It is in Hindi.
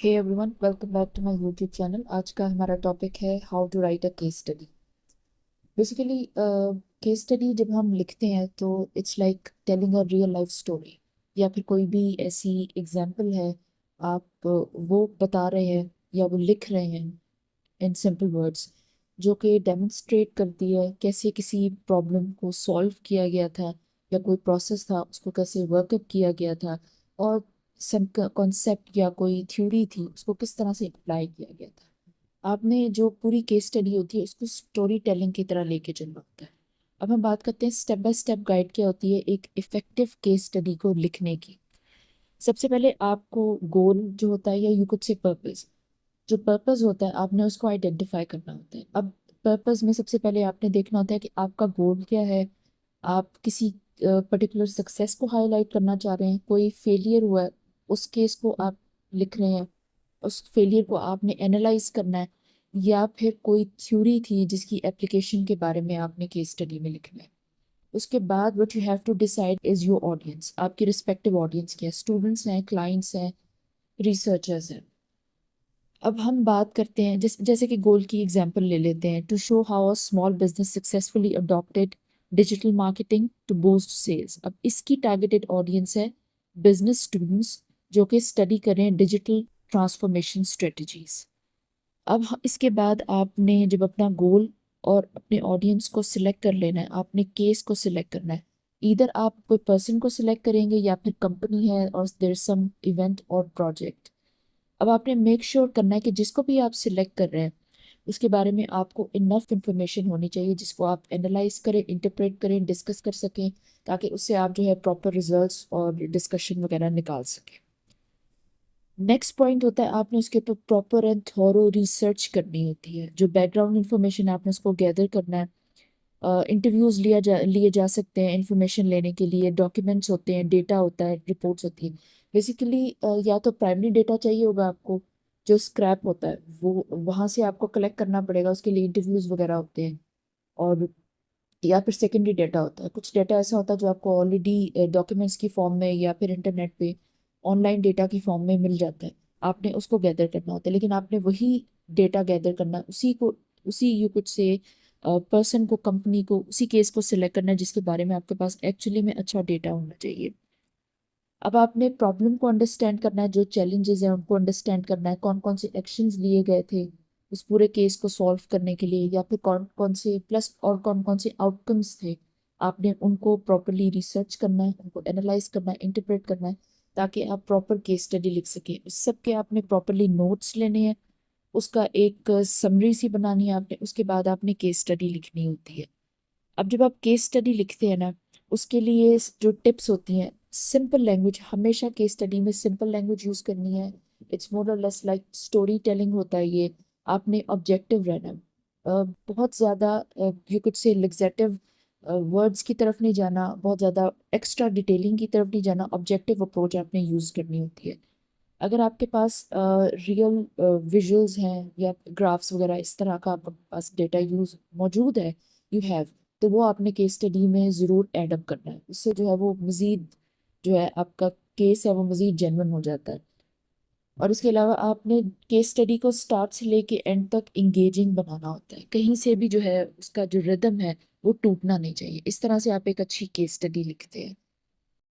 Hey everyone, welcome back to my YouTube channel. आज का हमारा टॉपिक है how to write a case study. Basically case study जब हम लिखते हैं तो it's like telling a real life story, या फिर कोई भी ऐसी एग्जांपल है आप वो बता रहे हैं या वो लिख रहे हैं इन सिंपल वर्ड्स, जो कि डेमोन्स्ट्रेट करती है कैसे किसी प्रॉब्लम को सॉल्व किया गया था या कोई प्रोसेस था उसको कैसे वर्कअप किया गया था, और सम कॉन्सेप्ट या कोई थ्योरी थी उसको किस तरह से अप्लाई किया गया था। आपने जो पूरी केस स्टडी होती है उसको स्टोरी टेलिंग की तरह लेके चलना होता है। अब हम बात करते हैं स्टेप बाय स्टेप गाइड क्या होती है एक इफेक्टिव केस स्टडी को लिखने की। सबसे पहले आपको गोल जो होता है, या यू कुड से पर्पस, जो पर्पस होता है आपने उसको आइडेंटिफाई करना होता है। अब पर्पस में सबसे पहले आपने देखना होता है कि आपका गोल क्या है। आप किसी पर्टिकुलर सक्सेस को हाईलाइट करना चाह रहे हैं, कोई फेलियर हुआ है उस केस को आप लिख रहे हैं, उस फेलियर को आपने एनालाइज करना है, या फिर कोई थ्योरी थी जिसकी एप्लीकेशन के बारे में आपने केस स्टडी में लिखना है। उसके बाद what you have to decide is your audience, आपकी रिस्पेक्टिव ऑडियंस क्या है, स्टूडेंट्स हैं, क्लाइंट्स हैं, रिसर्चर्स हैं। अब हम बात करते हैं जैसे कि गोल की एग्जांपल ले लेते हैं, to show how a small business successfully adopted digital marketing to boost sales. अब इसकी टारगेटेड ऑडियंस है बिजनेस स्टूडेंट्स जो कि स्टडी करें डिजिटल ट्रांसफॉर्मेशन स्ट्रेटजीज। अब इसके बाद आपने जब अपना गोल और अपने ऑडियंस को सिलेक्ट कर लेना है, आपने केस को सिलेक्ट करना है। इधर आप कोई पर्सन को सिलेक्ट करेंगे या फिर कंपनी है और देयर सम इवेंट और प्रोजेक्ट। अब आपने मेक श्योर करना है कि जिसको भी आप सिलेक्ट कर रहे हैं उसके बारे में आपको इनफ इंफॉर्मेशन होनी चाहिए जिसको आप एनालाइज करें, इंटरप्रेट करें, डिस्कस कर सकें, ताकि उससे आप जो है प्रॉपर रिजल्ट्स और डिस्कशन वगैरह निकाल सकें। नेक्स्ट पॉइंट होता है आपने उसके ऊपर प्रॉपर एंड थॉरो रिसर्च करनी होती है। जो बैकग्राउंड इन्फॉर्मेशन आपने उसको गैदर करना है। इंटरव्यूज लिए जा सकते हैं इंफॉर्मेशन लेने के लिए, डॉक्यूमेंट्स होते हैं, डेटा होता है, रिपोर्ट्स होती हैं। बेसिकली या तो प्राइमरी डेटा चाहिए होगा आपको, जो स्क्रैप होता है वो वहाँ से आपको कलेक्ट करना पड़ेगा, उसके लिए इंटरव्यूज वगैरह होते हैं। और या फिर सेकेंडरी डेटा होता है, कुछ डेटा ऐसा होता है जो आपको ऑलरेडी डॉक्यूमेंट्स की फॉर्म में या फिर इंटरनेट पे ऑनलाइन डेटा की फॉर्म में मिल जाता है। आपने उसको गैदर करना होता है, लेकिन आपने वही डेटा गैदर करना है, उसी यू कुछ से पर्सन को, कंपनी को, उसी केस को सिलेक्ट करना है जिसके बारे में आपके पास एक्चुअली में अच्छा डेटा होना चाहिए। अब आपने प्रॉब्लम को अंडरस्टैंड करना है, जो चैलेंजेस हैं उनको अंडरस्टैंड करना है, कौन कौन से एक्शंस लिए गए थे उस पूरे केस को सॉल्व करने के लिए, या फिर कौन कौन से प्लस और कौन कौन से आउटकम्स थे। आपने उनको प्रॉपरली रिसर्च करना है, उनको एनालाइज करना है, इंटरप्रेट करना है, ताकि आप प्रॉपर केस स्टडी लिख सकें। उस सब के आपने प्रॉपरली नोट्स लेने हैं, उसका एक समरी सी बनानी है आपने, उसके बाद आपने केस स्टडी लिखनी होती है। अब जब आप केस स्टडी लिखते हैं ना, उसके लिए जो टिप्स होती हैं, सिंपल लैंग्वेज, हमेशा केस स्टडी में सिंपल लैंग्वेज यूज करनी है। इट्स मोर और लेस लाइक स्टोरी टेलिंग होता है ये। आपने ऑब्जेक्टिव रहना है। बहुत ज़्यादा यू कुड से लिग्जेटिव वर्ड्स की तरफ नहीं जाना, बहुत ज़्यादा एक्स्ट्रा डिटेलिंग की तरफ नहीं जाना, ऑब्जेक्टिव अप्रोच आपने यूज़ करनी होती है। अगर आपके पास रियल विजुअल्स हैं या ग्राफ्स वगैरह इस तरह का आपके पास डेटा यूज मौजूद है, यू हैव, तो वो आपने केस स्टडी में ज़रूर ऐड अप करना है। उससे जो है वो मज़ीद, जो है आपका केस है वो मज़ीद जेन्युइन हो जाता है। और इसके अलावा आपने केस स्टडी को स्टार्ट से लेके एंड तक इंगेजिंग बनाना होता है। कहीं से भी जो है उसका जो रिदम है वो टूटना नहीं चाहिए। इस तरह से आप एक अच्छी केस स्टडी लिखते हैं।